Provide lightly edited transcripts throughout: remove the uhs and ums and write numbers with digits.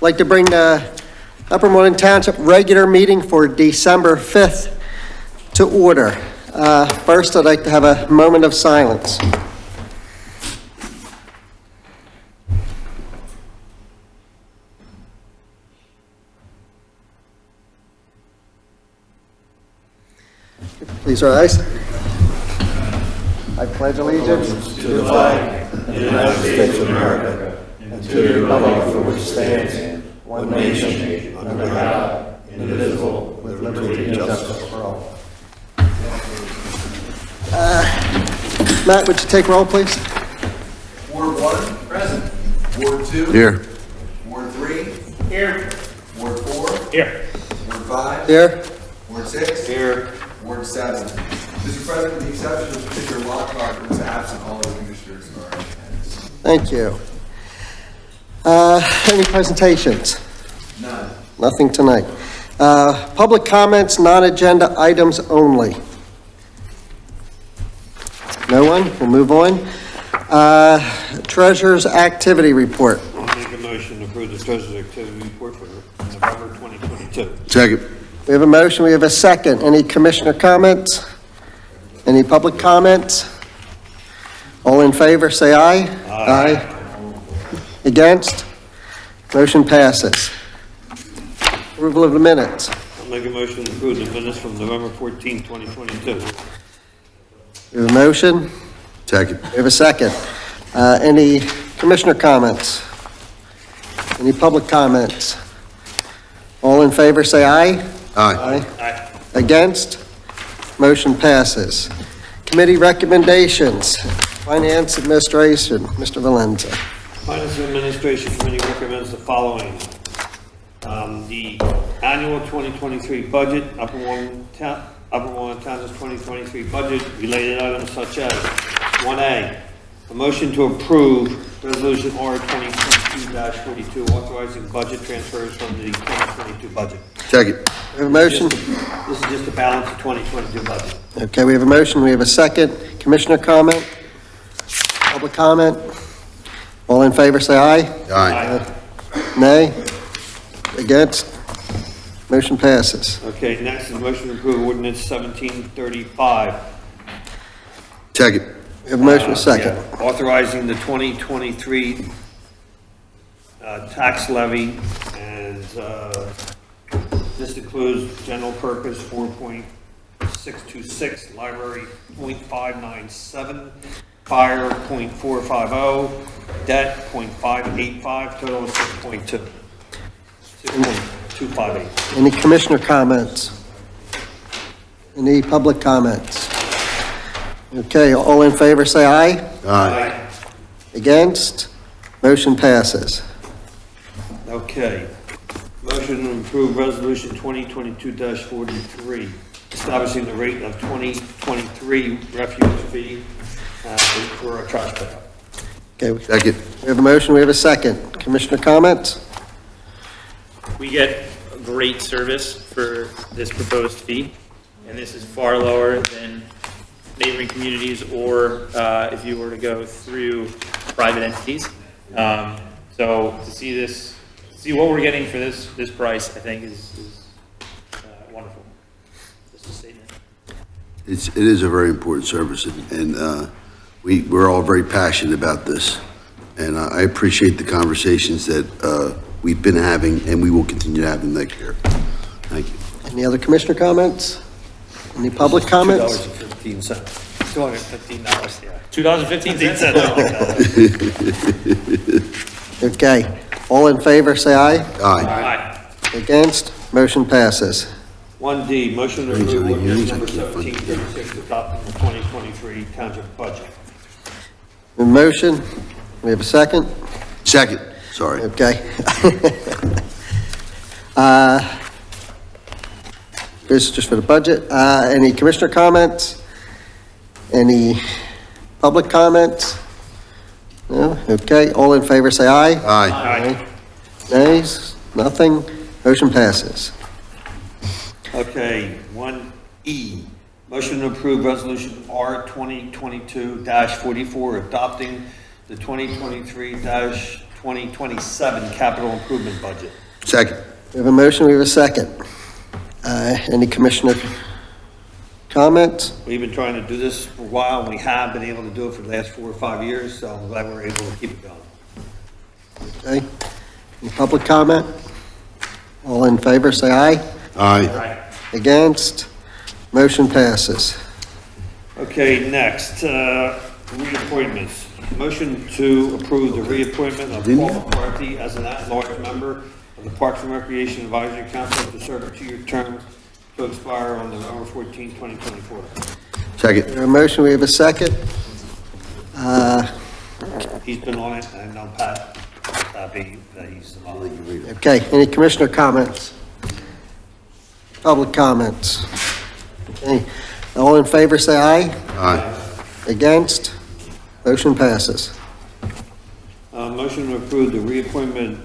I'd like to bring the Upper Moreland Township regular meeting for December 5th to order. First, I'd like to have a moment of silence. Please rise. I pledge allegiance to the flag of the United States of America and to the republic for which stands one nation under God, indivisible, with liberty and justice for all. Matt, would you take roll, please? Ward 1, present. Ward 2. Here. Ward 3. Here. Ward 4. Here. Ward 5. Here. Ward 6. Here. Ward 7. Mr. President, with the exception of Commissioner Lockhart, who is absent, all the commissioners are in attendance. Thank you. Any presentations? None. Nothing tonight. Public comments, non-agenda items only. No one? We'll move on. Treasurer's activity report. I'll make a motion to approve the treasurer's activity report for November 2022. Second. We have a motion, we have a second. Any commissioner comments? Any public comments? All in favor, say aye. Aye. Against? Motion passes. Approval of the minutes. I'll make a motion to approve the minutes from November 14, 2022. We have a motion, Second. we have a second. Any commissioner comments? Any public comments? All in favor, say aye. Aye. Aye. Against? Motion passes. Committee recommendations. Finance Administration, Mr. Valenza. Finance and Administration Committee recommends the following. The annual 2023 budget, Upper Moreland Township's 2023 budget, related items such as 1A, a motion to approve Resolution R 2022-42, authorizing budget transfers from the 2022 budget. Second. We have a motion? This is just the balance of 2022 budget. Okay, we have a motion, we have a second. Commissioner comment? Public comment? All in favor, say aye. Aye. Nay? Against? Motion passes. Okay, next is motion to approve ordinance 1735. We Second. have a motion, a second. Yeah, authorizing the 2023 tax levy, and this includes general purpose 4.626, library 0.597, fire 0.450, debt 0.585, total of 6.258. Any commissioner comments? Any public comments? Okay, all in favor, say aye. Aye. Against? Motion passes. Okay. Motion to approve resolution 2022-43, establishing the rate of 2023 refuge fee for a trash pickup. Okay, Second. we have a motion, we have a second. Commissioner comments? We get great service for this proposed fee, and this is far lower than neighboring communities or if you were to go through private entities. So to see what we're getting for this price, I think is wonderful. Just a statement. It is a very important service, and we're all very passionate about this. And I appreciate the conversations that we've been having and we will continue having next year. Thank you. Any other commissioner comments? Any public comments? $2.15. $215, yeah. $2.15. Okay, all in favor, say aye. Aye. Aye. Against? Motion passes. 1D, motion to approve ordinance number 1736, adopting the 2023 township budget. A motion, we have a second? Second. Sorry. Okay. This is just for the budget. Any commissioner comments? Any public comments? No? Okay, all in favor say aye. Aye. Aye. Nays? Nothing? Motion passes. Okay, 1E, motion to approve resolution R 2022-44, adopting the 2023-12 2027 capital improvement budget. Second. We have a motion, we have a second. Any commissioner comments? We've been trying to do this for a while, and we have been able to do it for the last 4 or 5 years, so I'm glad we're able to keep it going. Okay. Any public comment? All in favor, say aye. Aye. Against? Motion passes. Okay, next, reappointments. Motion to approve the reappointment of Paul McCarthy as an at-large member of the Parks and Recreation Advisory Council to serve a 2-year term to expire on November 14, 2024. We have a motion, we have a second. He's been on it, and I'm happy that he's on it. Okay, any commissioner comments? Public comments? Okay, all in favor, say aye. Aye. Against? Motion passes. Motion to approve the reappointment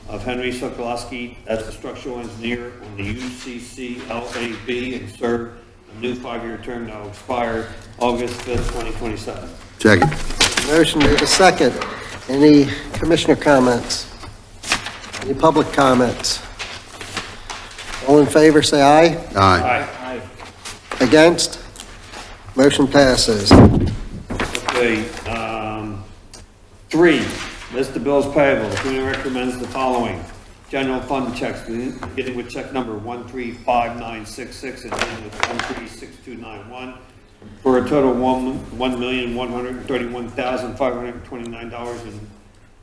of Henry Sokolowski as a structural engineer on the UCCLAB and serve a new 5-year term that will expire August 5th, 2027. Second. Motion, we have a second. Any commissioner comments? Any public comments? All in favor, say aye. Aye. Against? Motion passes. Okay, 3, list the bills payable. The committee recommends the following. General fund checks, beginning with check number 135966 and ending with 136291, for a total of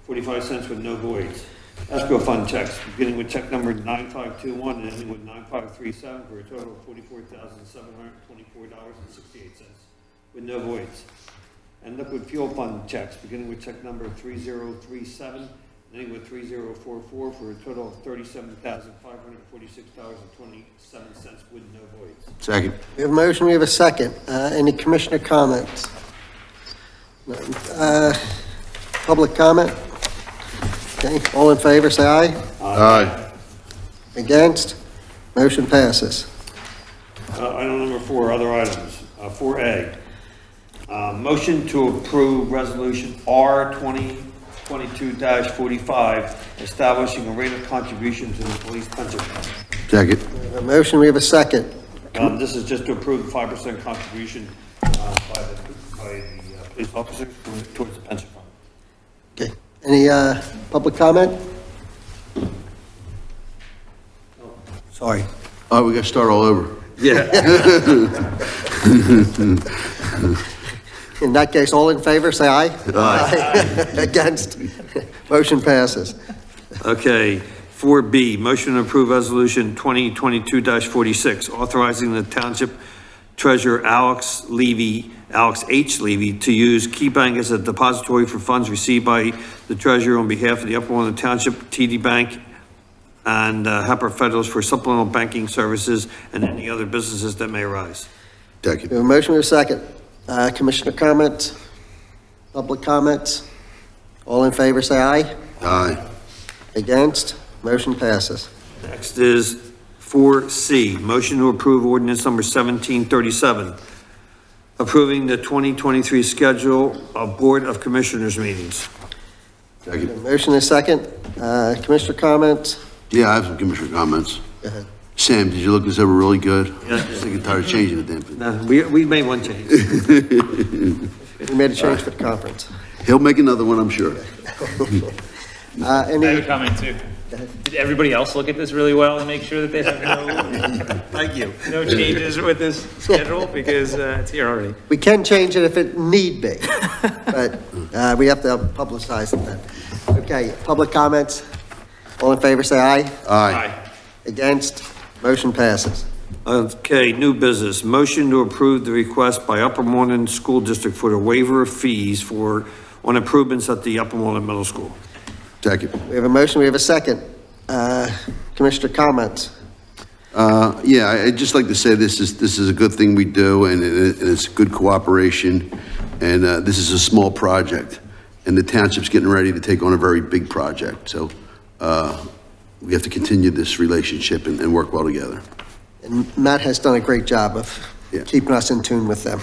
$1,131,529.45 with no voids. Escrow fund checks, beginning with check number 9521 and ending with 9537, for a total of $44,724.68 with no voids. And liquid fuel fund checks, beginning with check number 3037, ending with 3044, for a total of $37,546.27 with no voids. Second. We have a motion, we have a second. Any commissioner comments? Public comment? Okay, all in favor, say aye. Aye. Against? Motion passes. Item number 4, other items. 4A, motion to approve resolution R 2022-45, establishing a rate of contribution to the police pension fund. Second. We have a motion, we have a second. This is just to approve the 5% contribution by the police officers towards the pension fund. Okay, any public comment? Sorry. Oh, we got to start all over. Yeah. In that case, all in favor, say aye. Aye. Against? Motion passes. Okay, 4B, motion to approve resolution 2022-46, authorizing the township treasurer Alex H. Levy to use Key Bank as a depository for funds received by the treasurer on behalf of the Upper Moreland Township, TD Bank, and HEPA Federals for supplemental banking services and any other businesses that may arise. Second. We have a motion, we have a second. Commissioner comments? Public comments? All in favor, say aye. Aye. Against? Motion passes. Next is 4C, motion to approve ordinance number 1737, approving the 2023 schedule of Board of Commissioners meetings. Second. Motion is second. Commissioner comments? Yeah, I have some commissioner comments. Go ahead. Sam, did you look this over really good? Yeah. I'm sick and tired of changing the damn thing. No, we made one change. We made a change for the conference. He'll make another one, I'm sure. I have a Any, comment too. Did everybody else look at this really well and make sure that they have Thank you. no changes with this schedule? Because it's here already. we can change it if it need be, but we have to publicize it then. Okay, public comments? All in favor, say aye. Aye. Against? Motion passes. Okay, new business, motion to approve the request by Upper Moreland School District for the waiver of fees on improvements at the Upper Moreland Middle School. Second. We have a motion, we have a second. Commissioner comments? Yeah, I'd just like to say this is a good thing we do, and it's good cooperation, and this is a small project, and the township's getting ready to take on a very big project, so we have to continue this relationship and work well together. And Matt has done a great job of Yeah. keeping us in tune with them.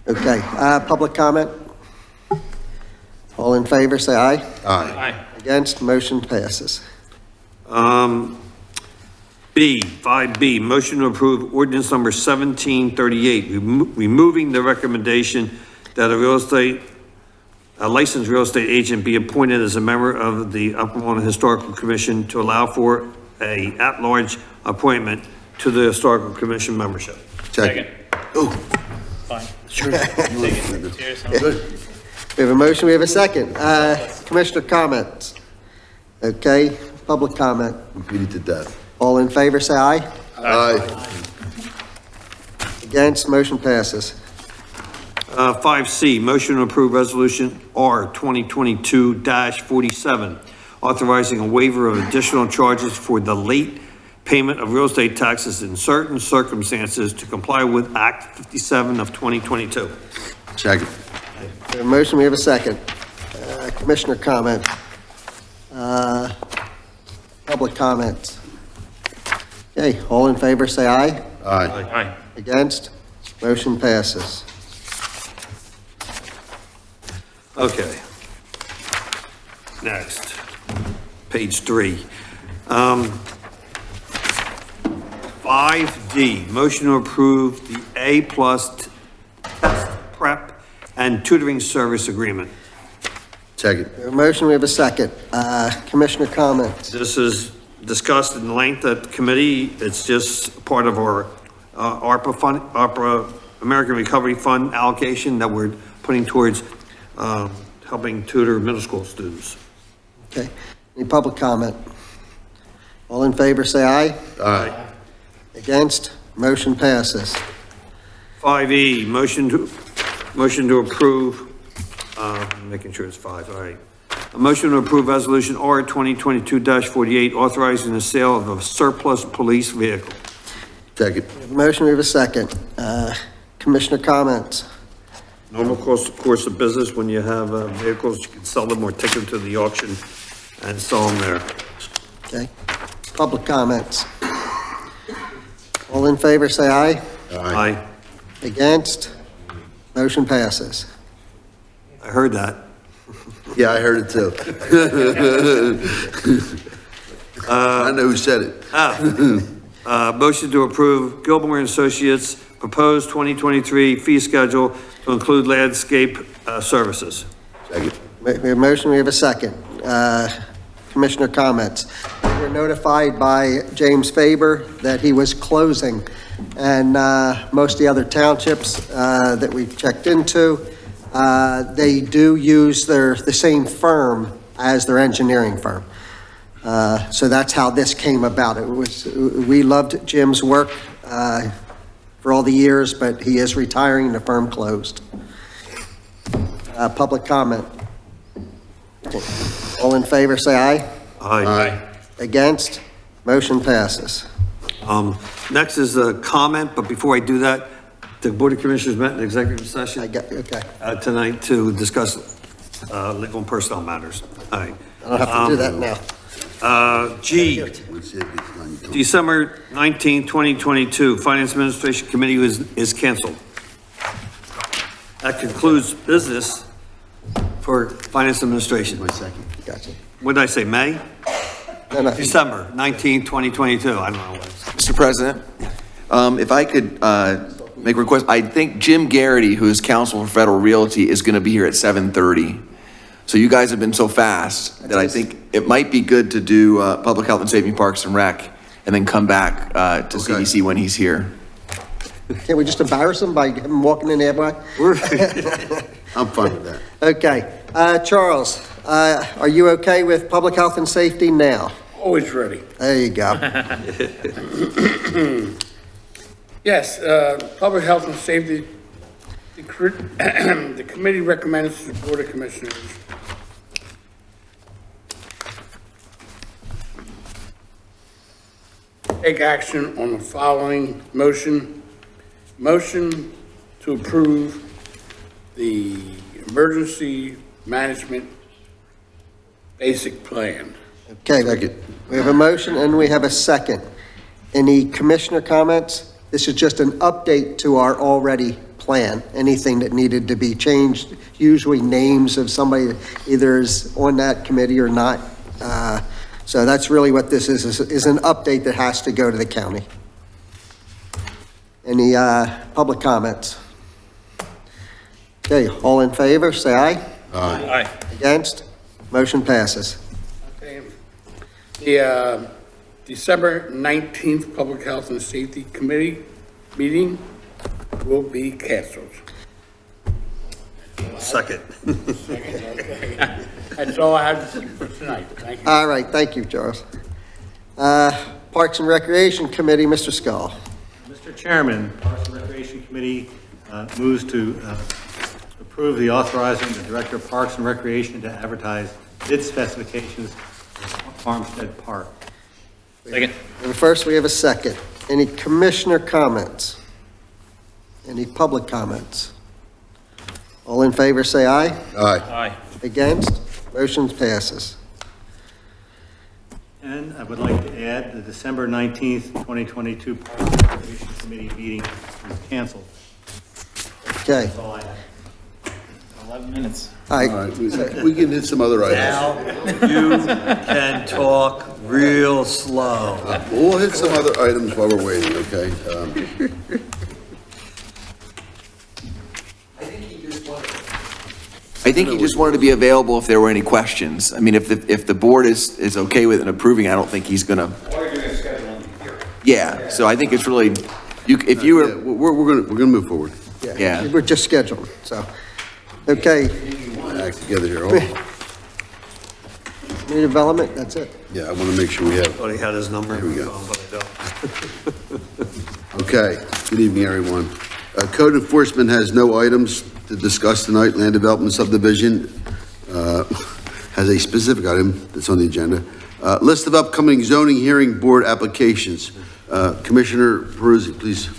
Okay, public comment? All in favor, say aye. Aye. Against, motion passes. 5B, motion to approve ordinance number 1738, removing the recommendation that a licensed real estate agent be appointed as a member of the Upper Walnut Historical Commission to allow for a at-large appointment to the Historical Commission membership. Second. Oh, Fine. Sure. Serious. good. We have a motion, we have a second. Commissioner comments? Okay, public comment. We beat it to death. All in favor, say aye. Aye. Against, motion passes. 5C, motion to approve resolution R 2022-47, authorizing a waiver of additional charges for the late payment of real estate taxes in certain circumstances to comply with Act 57 of 2022. Second. We have a motion, we have a second. Commissioner comment? Public comments? Okay, all in favor, say aye. Aye. Aye. Against, motion passes. Okay. Next, page 3. 5D, motion to approve the A+ test prep and tutoring service agreement. Second. We have a motion, we have a second. Commissioner comments? This is discussed in length at committee. It's just part of our ARPA fund, ARPA American Recovery Fund allocation that we're putting towards helping tutor middle school students. Okay, any public comment? All in favor, say aye. Aye. Against, motion passes. 5E, motion to approve, making sure it's 5, all right. A motion to approve resolution R 2022-48, authorizing the sale of a surplus police vehicle. Second. We have a motion, we have a second. Commissioner comments? Normal course of business, when you have vehicles, you can sell them or take them to the auction and sell them there. Okay, public comments? All in favor, say aye. Aye. Against, motion passes. I heard that. Yeah, I heard it too. I know who said it. Motion to approve Gilmore and Associates proposed 2023 fee schedule to include landscape services. Second. We have a motion, we have a second. Commissioner comments? We were notified by James Faber that he was closing, and most of the other townships that we've checked into, they do use the same firm as their engineering firm. So that's how this came about. We loved Jim's work for all the years, but he is retiring, the firm closed. Public comment? All in favor, say aye. Aye. Against? Motion passes. Next is a comment, but before I do that, the Board of Commissioners met in executive I session got, okay. tonight to discuss legal and personnel matters. All right. I don't have to do that now. G, Let's see if it's on your- December 19, 2022, Finance Administration Committee is canceled. That concludes business for Finance Administration. Wait a second. Gotcha. What did I say, May? No. December 19, 2022, I don't know what it's. Mr. President, if I could make a request, I think Jim Garrity, who is counsel for Federal Realty, is going to be here at 7:30. So you guys have been so fast that I think it might be good to do Public Health and Safety, Parks and Rec, and then come back to CDC when he's here. Can't we just embarrass him by him walking in there, boy? I'm fine with that. Okay. Charles, are you okay with public health and safety now? Always ready. There you go. Yes, Public Health and Safety, the committee recommends to the Board of Commissioners take action on the following motion. Motion to approve the Emergency Management Basic Plan. Okay, Second. we have a motion and we have a second. Any commissioner comments? This is just an update to our already plan, anything that needed to be changed, usually names of somebody either is on that committee or not. So that's really what this is an update that has to go to the county. Any public comments? Okay, all in favor, say aye. Aye. Against? Motion passes. Okay. The December 19th Public Health and Safety Committee meeting will be canceled. Second. That's all I have to say for tonight. Thank you. All right, thank you, Charles. Parks and Recreation Committee, Mr. Scull. Mr. Chairman, Parks and Recreation Committee moves to approve the authorizing the Director of Parks and Recreation to advertise bid specifications for Farmstead Park. Second. And first, we have a second. Any commissioner comments? Any public comments? All in favor, say aye. Aye. Aye. Against? Motion passes. And I would like to add the December 19th, 2022 Parks and Recreation Committee meeting is canceled. Okay, That's all I have. 11 minutes. all All right. right, we can hit some other items. Now, you can talk real slow. We'll hit some other items while we're waiting, okay? I think he just wanted to be available if there were any questions. I mean, if the board is okay with it and approving, I don't think he's gonna. All you're doing is scheduling the hearing. Yeah, so I think it's really, if you Yeah, were, we're gonna move forward. Yeah. We're just scheduling, so. Okay, Act together here. Oh, new development, that's it. yeah, I want to make sure we have, Thought he had his number. Here we go. But I don't. okay. Good evening, everyone. Code enforcement has no items to discuss tonight. Land development subdivision has a specific item that's on the agenda. List of upcoming zoning hearing board applications. Commissioner Peruzzi, please.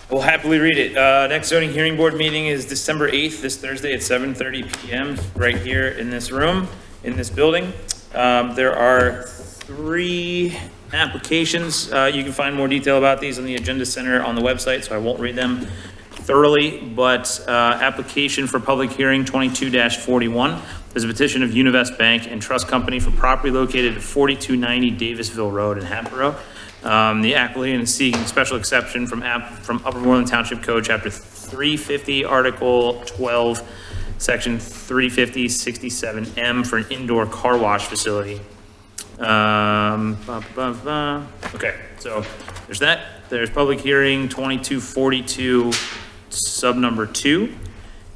We'll happily read it. Next zoning hearing board meeting is December 8th, this Thursday at 7:30 PM, right here in this room, in this building. There are 3 applications. You can find more detail about these on the Agenda Center on the website, so I won't read them thoroughly, but application for public hearing 22-41 is a petition of Univest Bank and Trust Company for property located at 4290 Davisville Road in Hatboro. The applicant is seeking special exception from Upper Moreland Township Code, Chapter 350, Article 12, Section 350-67M for an indoor car wash facility. Okay, so there's that. There's public hearing 2242, sub number 2,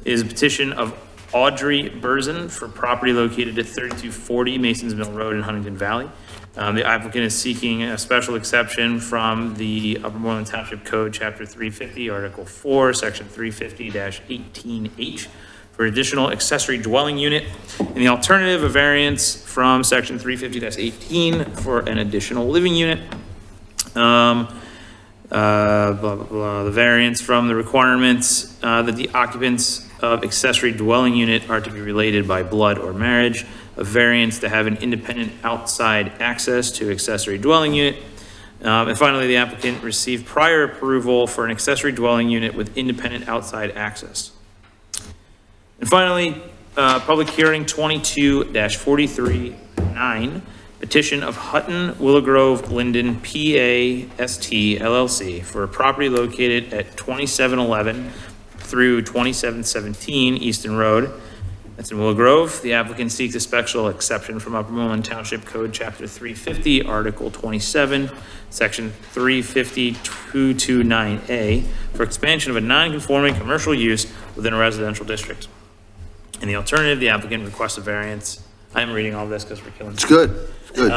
is a petition of Audrey Burzen for property located at 3240 Masons Mill Road in Huntington Valley. The applicant is seeking a special exception from the Upper Moreland Township Code, Chapter 350, Article 4, Section 350-18H for additional accessory dwelling unit, and the alternative, a variance from Section 350-18 for an additional living unit. Blah, blah, blah, the variance from the requirements that the occupants of accessory dwelling unit are to be related by blood or marriage, a variance to have an independent outside access to accessory dwelling unit. And finally, the applicant received prior approval for an accessory dwelling unit with independent outside access. And finally, public hearing 22-43-9, petition of Hutton Willow Grove Linden PAST LLC for a property located at 2711 through 2717 Easton Road. That's in Willow Grove. The applicant seeks a special exception from Upper Moreland Township Code, Chapter 350, Article 27, Section 350-229A for expansion of a non-conforming commercial use within a residential district. In the alternative, the applicant requests a variance. I'm reading all this because we're killing. It's good. It's good.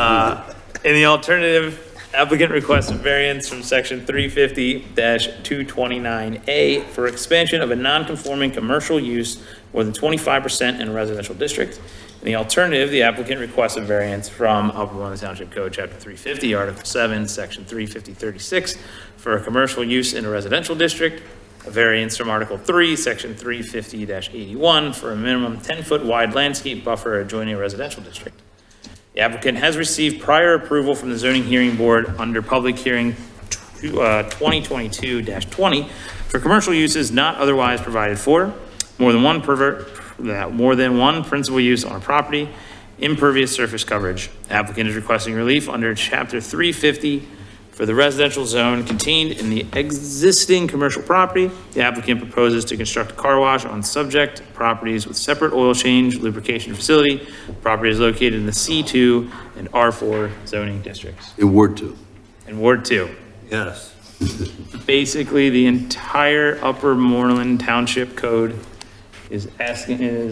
In the alternative, applicant requests a variance from Section 350-229A for expansion of a non-conforming commercial use more than 25% in a residential district. In the alternative, the applicant requests a variance from Upper Moreland Township Code, Chapter 350, Article 7, Section 350-36 for a commercial use in a residential district. A variance from Article 3, Section 350-81 for a minimum 10-foot wide landscape buffer adjoining a residential district. The applicant has received prior approval from the zoning hearing board under public hearing 2022-20 for commercial uses not otherwise provided for, more than one principal use on a property, impervious surface coverage. Applicant is requesting relief under Chapter 350 for the residential zone contained in the existing commercial property. The applicant proposes to construct a car wash on subject properties with separate oil change lubrication facility. The property is located in the C2 and R4 zoning districts. In Ward 2. In Ward 2. Yes. Basically, the entire Upper Moreland Township Code is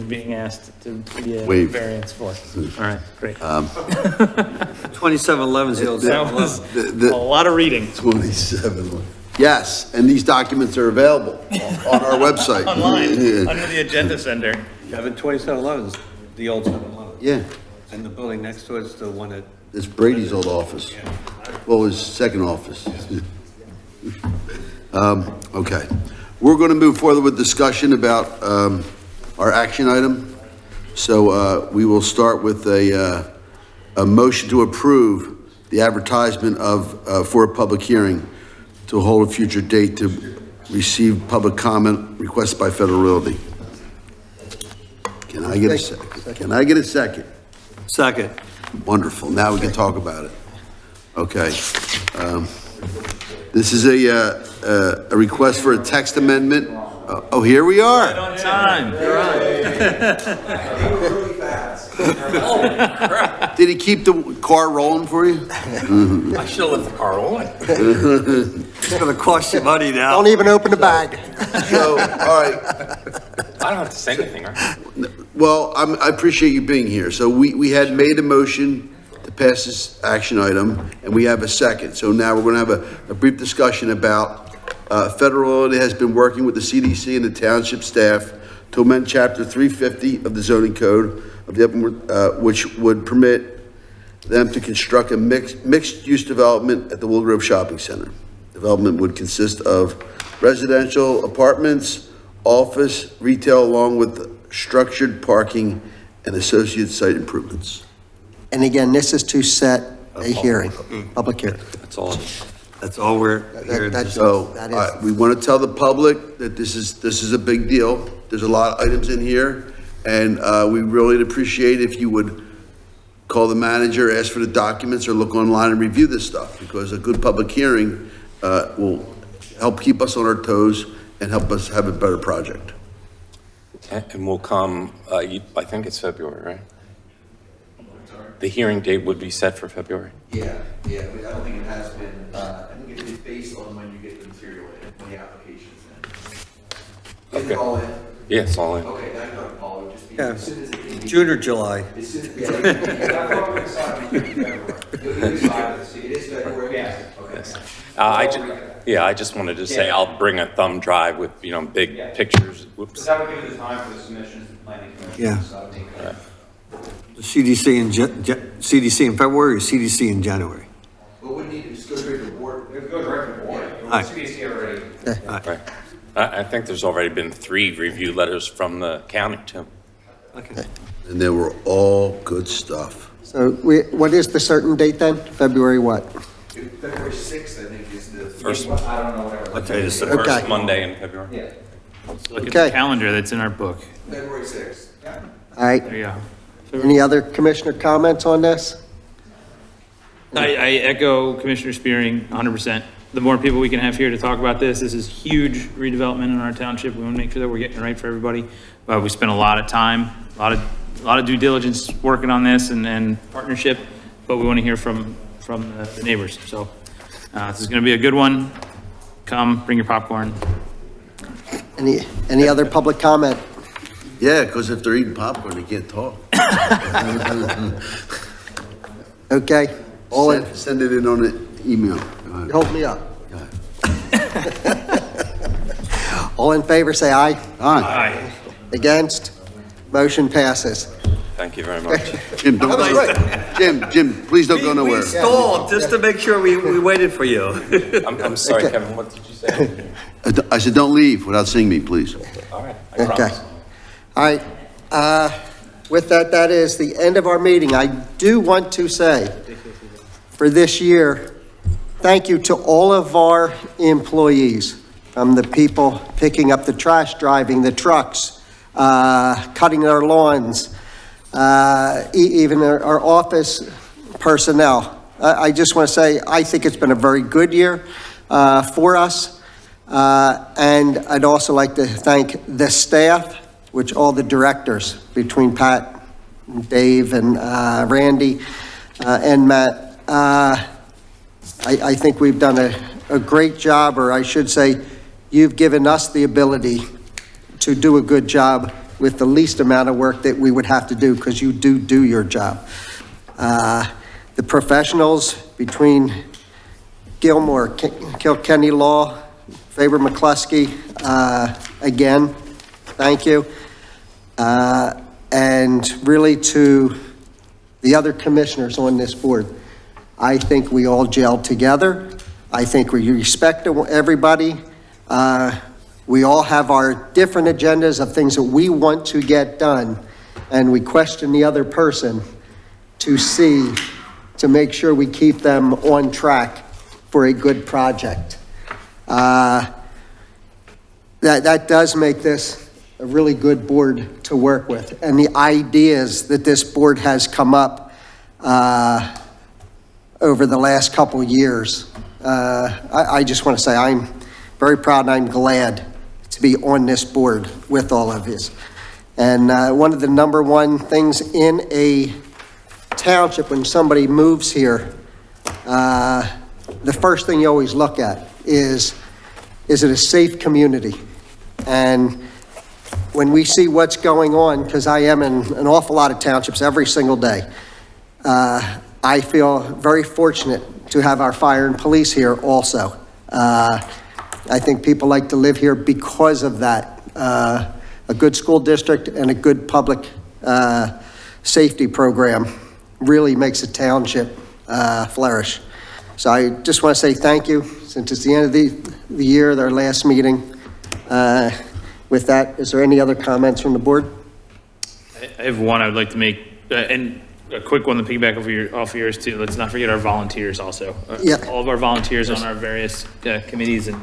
being asked to be a Waive. variance for. All right, great. 2711 is the old That was a lot of reading. 27. Yes, and these documents are available on our website. Online, Yeah. under the agenda center. Yeah, but 2711 is the old 711. Yeah, And the building next to it's the one that, it's Brady's old office. Well, his second office. Okay. We're going to move forward with discussion about our action item. So we will start with a motion to approve the advertisement for a public hearing to hold a future date to receive public comment requested by Federal Realty. Can I get a second? Can I get a second? second. Wonderful. Now we can talk about it. Okay. This is a request for a text amendment. Oh, here we are. On time. Really fast. Did he keep the car rolling for you? I should have left the car on. It's gonna cost you money now. Don't even open the bag. So, all right. I don't have to say anything, right? Well, I appreciate you being here. So we had made a motion to pass this action item, and we have a second. So now we're going to have a brief discussion about Federal Realty has been working with the CDC and the township staff to amend Chapter 350 of the zoning code of the which would permit them to construct a mixed-use development at the Willow Grove Shopping Center. Development would consist of residential apartments, office, retail, along with structured parking and associated site improvements. And again, this is to set a hearing, public hearing. That's all. That's all we're here to So, That is- we want to tell the public that this is a big deal. There's a lot of items in here, and we really appreciate if you would call the manager, ask for the documents, or look online and review this stuff, because a good public hearing will help keep us on our toes and help us have a better project. And we'll come, I think it's February, right? The hearing date would be set for February. Yeah, I don't think it has been, I think it is based on when you get the material in, when the application's in. Is it Okay. all in? Yeah, it's all in. Okay, then I Paul, it would just be, Yeah. as soon as it. June or July. As soon as, I thought we decided to be February. You'll decide, it is February? Yes. Okay. I just wanted to say, I'll bring a thumb drive with, big pictures. Whoops. That would give it the time for the submissions to the planning commission. Yeah. So I think, The CDC in February or CDC in January? what we need is go straight to the board. It goes right to the board. Aye. CDC already. Right. I think there's already been 3 review letters from the county too. Okay. And they were all good stuff. So what is the certain date then? February what? February 6th, I think, is the. First- I don't know, whatever. I'll tell you, it's the Okay. first Monday in February. Yeah, Look at Okay. the calendar that's in our book. February 6th. Yeah. All right. There you go. Any other commissioner comments on this? I echo Commissioner Spearing 100%. The more people we can have here to talk about this is huge redevelopment in our township. We want to make sure that we're getting it right for everybody. We spent a lot of time, a lot of due diligence working on this and partnership, but we want to hear from the neighbors. So this is going to be a good one. Come, bring your popcorn. Any other public comment? Yeah, because if they're eating popcorn, they can't talk. Okay. Send it in on an email. Go ahead. Hold me up. Go ahead. All in favor, say aye. Aye. Against? Motion passes. Thank you very much. Jim, don't go. Jim, please don't go nowhere. We stalled just to make sure we waited for you. I'm sorry, Okay. Kevin, what did you say? I said, don't leave without seeing me, please. All right, I Okay. promise. All right. With that, that is the end of our meeting. I do want to say, for this year, thank you to all of our employees, the people picking up the trash, driving the trucks, cutting our lawns, even our office personnel. I just want to say, I think it's been a very good year for us. And I'd also like to thank the staff, which all the directors, between Pat, Dave, and Randy, and Matt. I think we've done a great job, or I should say, you've given us the ability to do a good job with the least amount of work that we would have to do, because you do your job. The professionals between Gilmore, Kilkenny Law, Faber McCluskey, again, thank you. And really to the other commissioners on this board, I think we all gelled together. I think we respect everybody. We all have our different agendas of things that we want to get done, and we question the other person to make sure we keep them on track for a good project. That does make this a really good board to work with. And the ideas that this board has come up over the last couple years, I just want to say I'm very proud and I'm glad to be on this board with all of you. And one of the number one things in a township when somebody moves here, the first thing you always look at is it a safe community? And when we see what's going on, because I am in an awful lot of townships every single day, I feel very fortunate to have our fire and police here also. I think people like to live here because of that. A good school district and a good public safety program really makes a township flourish. So I just want to say thank you, since it's the end of the year, their last meeting. With that, is there any other comments from the board? I have one I would like to make, and a quick one to piggyback off yours too. Let's not forget our volunteers also. Yeah. All of our volunteers on our various committees and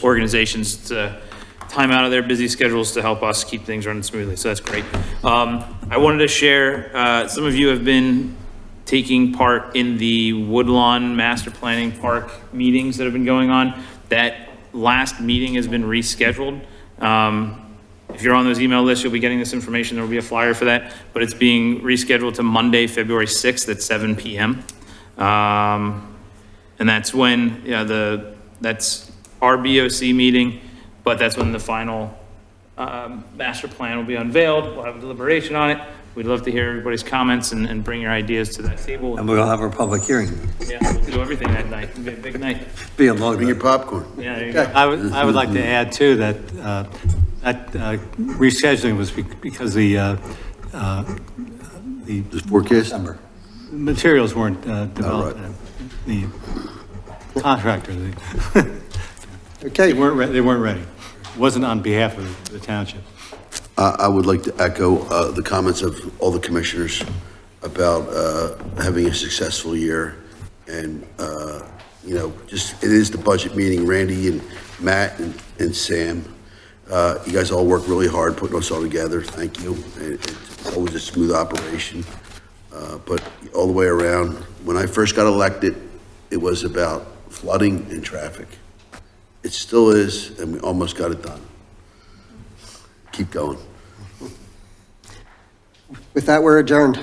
organizations to time out of their busy schedules to help us keep things running smoothly. So that's great. I wanted to share, some of you have been taking part in the Woodlawn Master Planning Park meetings that have been going on. That last meeting has been rescheduled. If you're on those email lists, you'll be getting this information. There will be a flyer for that, but it's being rescheduled to Monday, February 6th at 7 p.m. And that's when, that's our BOC meeting, but that's when the final master plan will be unveiled. We'll have a deliberation on it. We'd love to hear everybody's comments and bring your ideas to that table. And we'll have our public hearing. Yeah, we'll do everything that night. It'll be a big night. Be a long Bring your night. popcorn. Yeah, there you go. I would like to add too that rescheduling was because the This forecast? materials weren't developed. right. The contractor, Okay. they weren't ready. It wasn't on behalf of the township. I would like to echo the comments of all the commissioners about having a successful year. And, just, it is the budget meeting. Randy and Matt and Sam, you guys all work really hard putting us all together. Thank you. It's always a smooth operation. But all the way around, when I first got elected, it was about flooding and traffic. It still is, and we almost got it done. Keep going. With that, we're adjourned.